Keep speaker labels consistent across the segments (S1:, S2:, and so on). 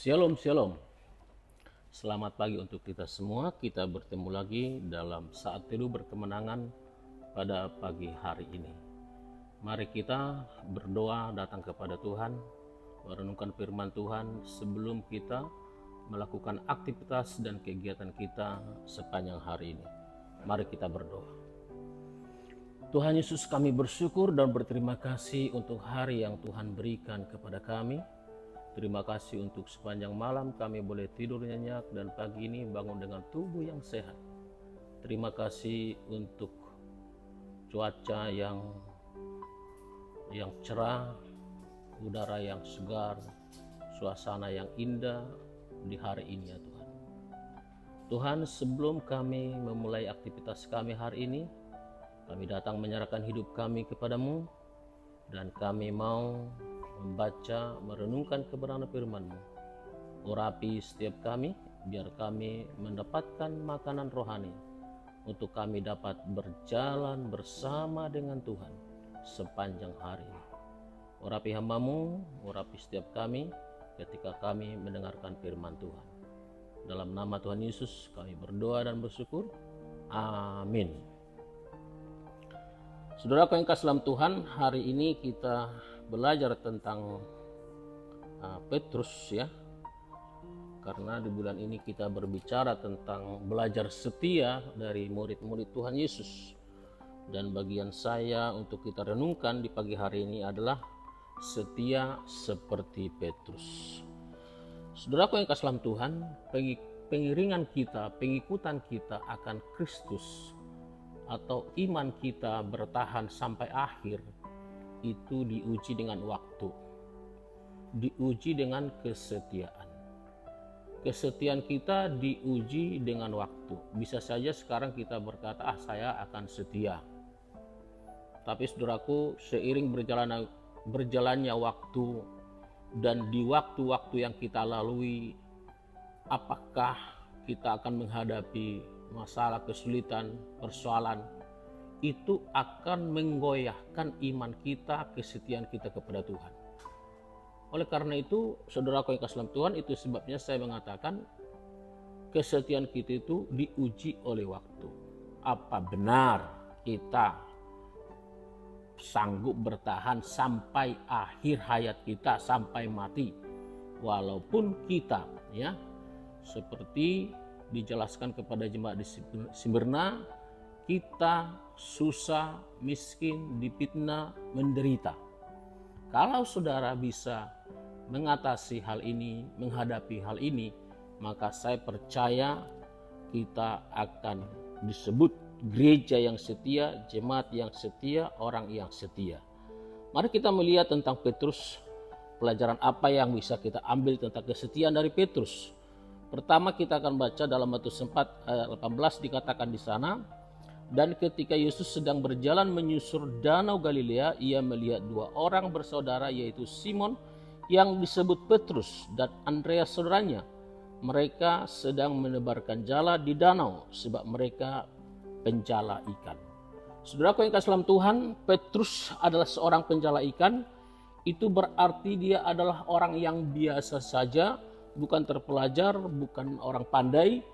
S1: Shalom, shalom. Selamat pagi untuk kita semua. Kita bertemu lagi dalam saat teduh berkemenangan pada pagi hari ini. Mari kita berdoa datang kepada Tuhan, merenungkan firman Tuhan sebelum kita melakukan aktivitas dan kegiatan kita sepanjang hari ini. Mari kita berdoa. Tuhan Yesus, kami bersyukur dan berterima kasih untuk hari yang Tuhan berikan kepada kami. Terima kasih untuk sepanjang malam kami boleh tidur nyenyak dan pagi ini bangun dengan tubuh yang sehat. Terima kasih untuk cuaca yang cerah, udara yang segar, suasana yang indah di hari ini ya Tuhan. Tuhan, sebelum kami memulai aktivitas kami hari ini, kami datang menyerahkan hidup kami kepadamu dan kami mau membaca, merenungkan kebenaran firman-Mu. Urapi setiap kami, biar kami mendapatkan makanan rohani, untuk kami dapat berjalan bersama dengan Tuhan sepanjang hari ini. Urapi hamba-Mu, urapi setiap kami ketika kami mendengarkan firman Tuhan. Dalam nama Tuhan Yesus kami berdoa dan bersyukur. Amin. Saudaraku yang kasih dalam Tuhan, hari ini kita belajar tentang Petrus ya, karena di bulan ini kita berbicara tentang belajar setia dari murid-murid Tuhan Yesus. Dan bagian saya untuk kita renungkan di pagi hari ini adalah setia seperti Petrus. Saudaraku yang kasih dalam Tuhan, pengiringan kita, pengikutan kita akan Kristus atau iman kita bertahan sampai akhir itu diuji dengan waktu, diuji dengan kesetiaan. Kesetiaan kita diuji dengan waktu. Bisa saja sekarang kita berkata, saya akan setia. Tapi saudaraku, seiring berjalannya waktu dan di waktu-waktu yang kita lalui, apakah kita akan menghadapi masalah, kesulitan, persoalan, itu akan menggoyahkan iman kita, kesetiaan kita kepada Tuhan. Oleh karena itu, saudaraku yang kasih dalam Tuhan, itu sebabnya saya mengatakan kesetiaan kita itu diuji oleh waktu. Apa benar kita sanggup bertahan sampai akhir hayat kita, sampai mati, walaupun kita ya seperti dijelaskan kepada jemaat di Smyrna, kita susah, miskin, difitnah, menderita. Kalau saudara bisa mengatasi hal ini, menghadapi hal ini, maka saya percaya kita akan disebut gereja yang setia, jemaat yang setia, orang yang setia. Mari kita melihat tentang Petrus, pelajaran apa yang bisa kita ambil tentang kesetiaan dari Petrus. Pertama kita akan baca dalam Matius 4 ayat 18, dikatakan di sana, dan ketika Yesus sedang berjalan menyusur danau Galilea, ia melihat dua orang bersaudara, yaitu Simon yang disebut Petrus dan Andreas saudaranya. Mereka sedang menebarkan jala di danau sebab mereka penjala ikan. Saudaraku yang kasih dalam Tuhan, Petrus adalah seorang penjala ikan. Itu berarti dia adalah orang yang biasa saja, bukan terpelajar, bukan orang pandai,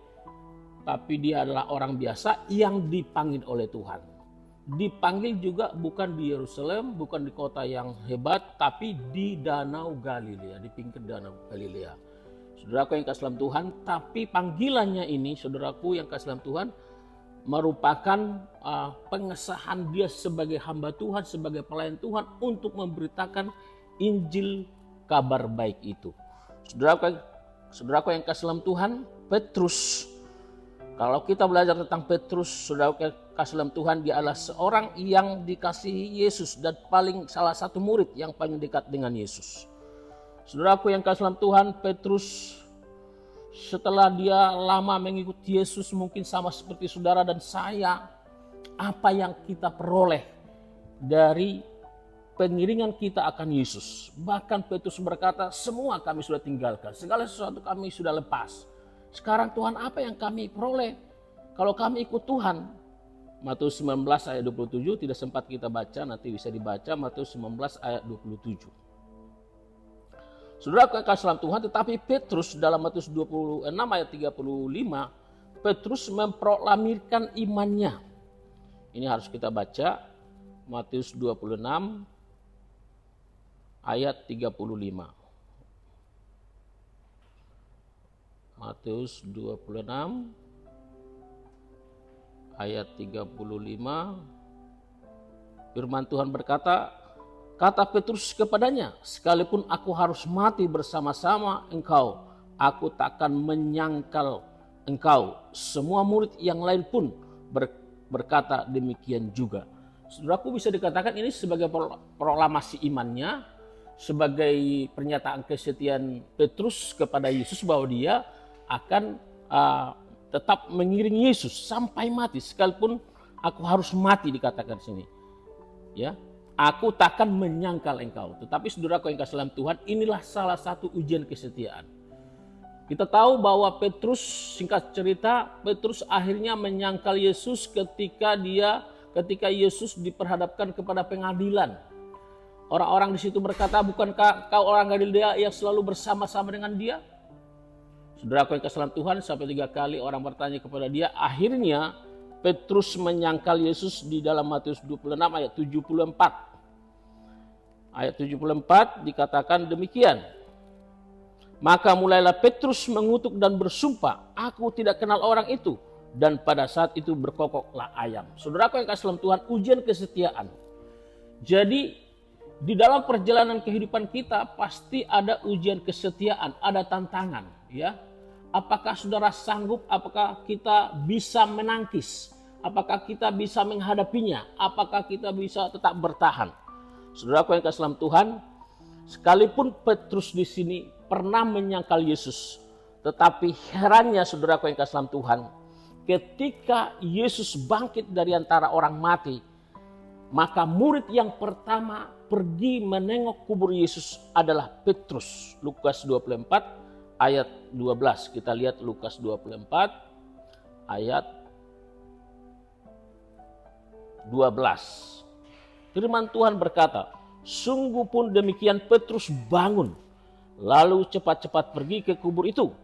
S1: tapi dia adalah orang biasa yang dipanggil oleh Tuhan. Dipanggil juga bukan di Yerusalem, bukan di kota yang hebat, tapi di Danau Galilea, di pinggir Danau Galilea. Saudaraku yang kasih dalam Tuhan, tapi panggilannya ini, saudaraku yang kasih dalam Tuhan, merupakan pengesahan dia sebagai hamba Tuhan, sebagai pelayan Tuhan untuk memberitakan Injil kabar baik itu. Saudaraku yang kasih dalam Tuhan, Petrus, kalau kita belajar tentang Petrus, saudaraku yang kasih dalam Tuhan, dia adalah seorang yang dikasihi Yesus dan salah satu murid yang paling dekat dengan Yesus. Saudaraku yang kasih dalam Tuhan, Petrus setelah dia lama mengikuti Yesus, mungkin sama seperti saudara dan saya, apa yang kita peroleh dari pengiringan kita akan Yesus. Bahkan Petrus berkata, semua kami sudah tinggalkan, segala sesuatu kami sudah lepas. Sekarang Tuhan, apa yang kami peroleh kalau kami ikut Tuhan? Matius 19 ayat 27, tidak sempat kita baca, nanti bisa dibaca Matius 19 ayat 27. Saudara yang kasih dalam Tuhan, tetapi Petrus dalam Matius 26 ayat 35, Petrus memproklamirkan imannya. Ini harus kita baca, Matius 26 ayat 35. Matius 26 ayat 35, firman Tuhan berkata, kata Petrus kepadanya, sekalipun aku harus mati bersama-sama engkau, aku takkan menyangkal engkau. Semua murid yang lain pun berkata demikian juga. Saudaraku, bisa dikatakan ini sebagai proklamasi imannya, sebagai pernyataan kesetiaan Petrus kepada Yesus bahwa dia akan tetap mengiringi Yesus sampai mati, sekalipun aku harus mati, dikatakan sini. Ya, aku takkan menyangkal engkau. Tetapi saudaraku yang kasih dalam Tuhan, inilah salah satu ujian kesetiaan. Kita tahu bahwa Petrus, singkat cerita, Petrus akhirnya menyangkal Yesus ketika Yesus diperhadapkan kepada pengadilan. Orang-orang di situ berkata, bukankah kau orang Galilea yang selalu bersama-sama dengan dia? Saudaraku yang kasih dalam Tuhan, sampai 3 kali orang bertanya kepada dia. Akhirnya Petrus menyangkal Yesus di dalam Matius 26 ayat 74. Ayat 74 dikatakan demikian. Maka mulailah Petrus mengutuk dan bersumpah, aku tidak kenal orang itu. Dan pada saat itu berkokoklah ayam. Saudaraku yang kasih dalam Tuhan, ujian kesetiaan. Jadi di dalam perjalanan kehidupan kita pasti ada ujian kesetiaan, ada tantangan, ya. Apakah saudara sanggup? Apakah kita bisa menangkis? Apakah kita bisa menghadapinya? Apakah kita bisa tetap bertahan? Saudaraku yang kasih dalam Tuhan, sekalipun Petrus di sini pernah menyangkal Yesus, tetapi herannya saudaraku yang kasih dalam Tuhan, ketika Yesus bangkit dari antara orang mati, maka murid yang pertama pergi menengok kubur Yesus adalah Petrus. Lukas 24 ayat 12. Kita lihat Lukas 24 ayat 12. Firman Tuhan berkata, sungguh pun demikian Petrus bangun, lalu cepat-cepat pergi ke kubur itu.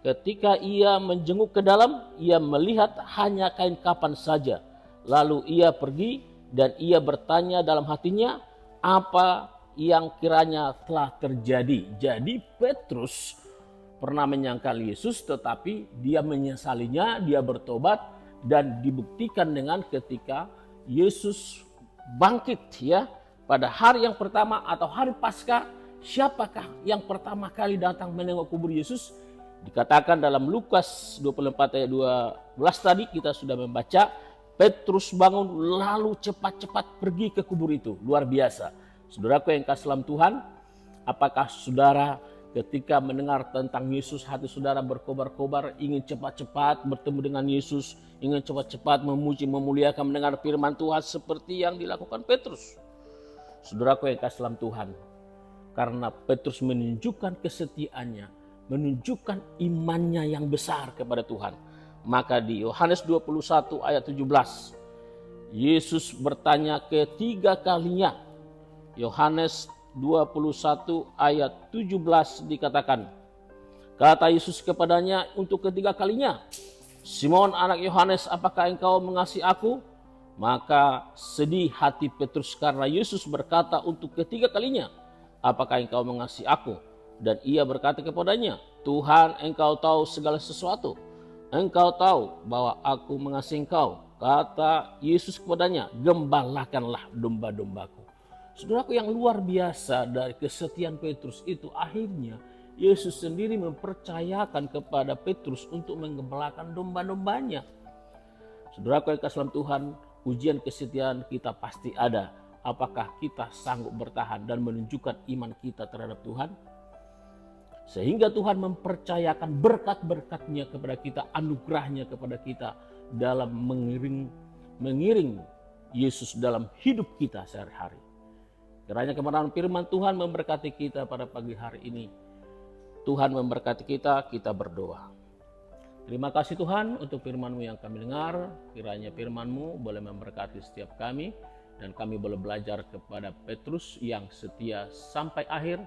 S1: Ketika ia menjenguk ke dalam, ia melihat hanya kain kafan saja. Lalu ia pergi dan ia bertanya dalam hatinya, apa yang kiranya telah terjadi. Jadi Petrus pernah menyangkal Yesus, tetapi dia menyesalinya, dia bertobat, dan dibuktikan dengan ketika Yesus bangkit, ya, pada hari yang pertama atau hari Paskah. Siapakah yang pertama kali datang menengok kubur Yesus? Dikatakan dalam Lukas 24 ayat 12 tadi kita sudah membaca, Petrus bangun lalu cepat-cepat pergi ke kubur itu. Luar biasa. Saudaraku yang kasih dalam Tuhan, apakah saudara ketika mendengar tentang Yesus, hati saudara berkobar-kobar, ingin cepat-cepat bertemu dengan Yesus, ingin cepat-cepat memuji, memuliakan, mendengar firman Tuhan seperti yang dilakukan Petrus? Saudaraku yang kasih dalam Tuhan, karena Petrus menunjukkan kesetiaannya, menunjukkan imannya yang besar kepada Tuhan, maka di Yohanes 21 ayat 17, Yesus bertanya ketiga kalinya. Yohanes 21 ayat 17 dikatakan, kata Yesus kepadanya untuk ketiga kalinya, Simon anak Yohanes, apakah engkau mengasihi aku? Maka sedih hati Petrus karena Yesus berkata untuk ketiga kalinya, apakah engkau mengasihi aku? Dan ia berkata kepadanya, Tuhan, engkau tahu segala sesuatu. Engkau tahu bahwa aku mengasihi engkau. Kata Yesus kepadanya, gembalakanlah domba-dombaku. Saudaraku, yang luar biasa dari kesetiaan Petrus itu, akhirnya Yesus sendiri mempercayakan kepada Petrus untuk menggembalakan domba-dombanya. Saudaraku yang kasih dalam Tuhan, ujian kesetiaan kita pasti ada. Apakah kita sanggup bertahan dan menunjukkan iman kita terhadap Tuhan? Sehingga Tuhan mempercayakan berkat-berkatnya kepada kita, anugerahnya kepada kita dalam mengiring Yesus dalam hidup kita sehari-hari. Kiranya kebenaran firman Tuhan memberkati kita pada pagi hari ini. Tuhan memberkati kita, kita berdoa. Terima kasih Tuhan untuk firman-Mu yang kami dengar. Kiranya firman-Mu boleh memberkati setiap kami, dan kami boleh belajar kepada Petrus yang setia sampai akhir,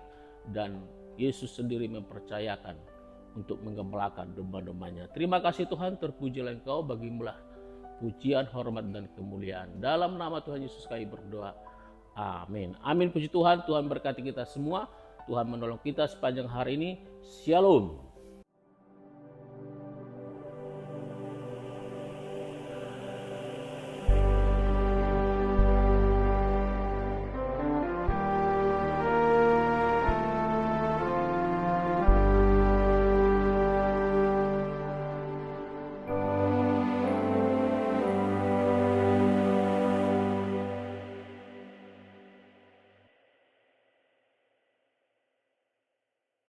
S1: dan Yesus sendiri mempercayakan untuk menggembalakan domba-dombanya. Terima kasih Tuhan, terpujilah Engkau, bagimulah pujian, hormat, dan kemuliaan. Dalam nama Tuhan Yesus kami berdoa. Amin. Amin. Puji Tuhan. Tuhan berkati kita semua. Tuhan menolong kita sepanjang hari ini. Shalom.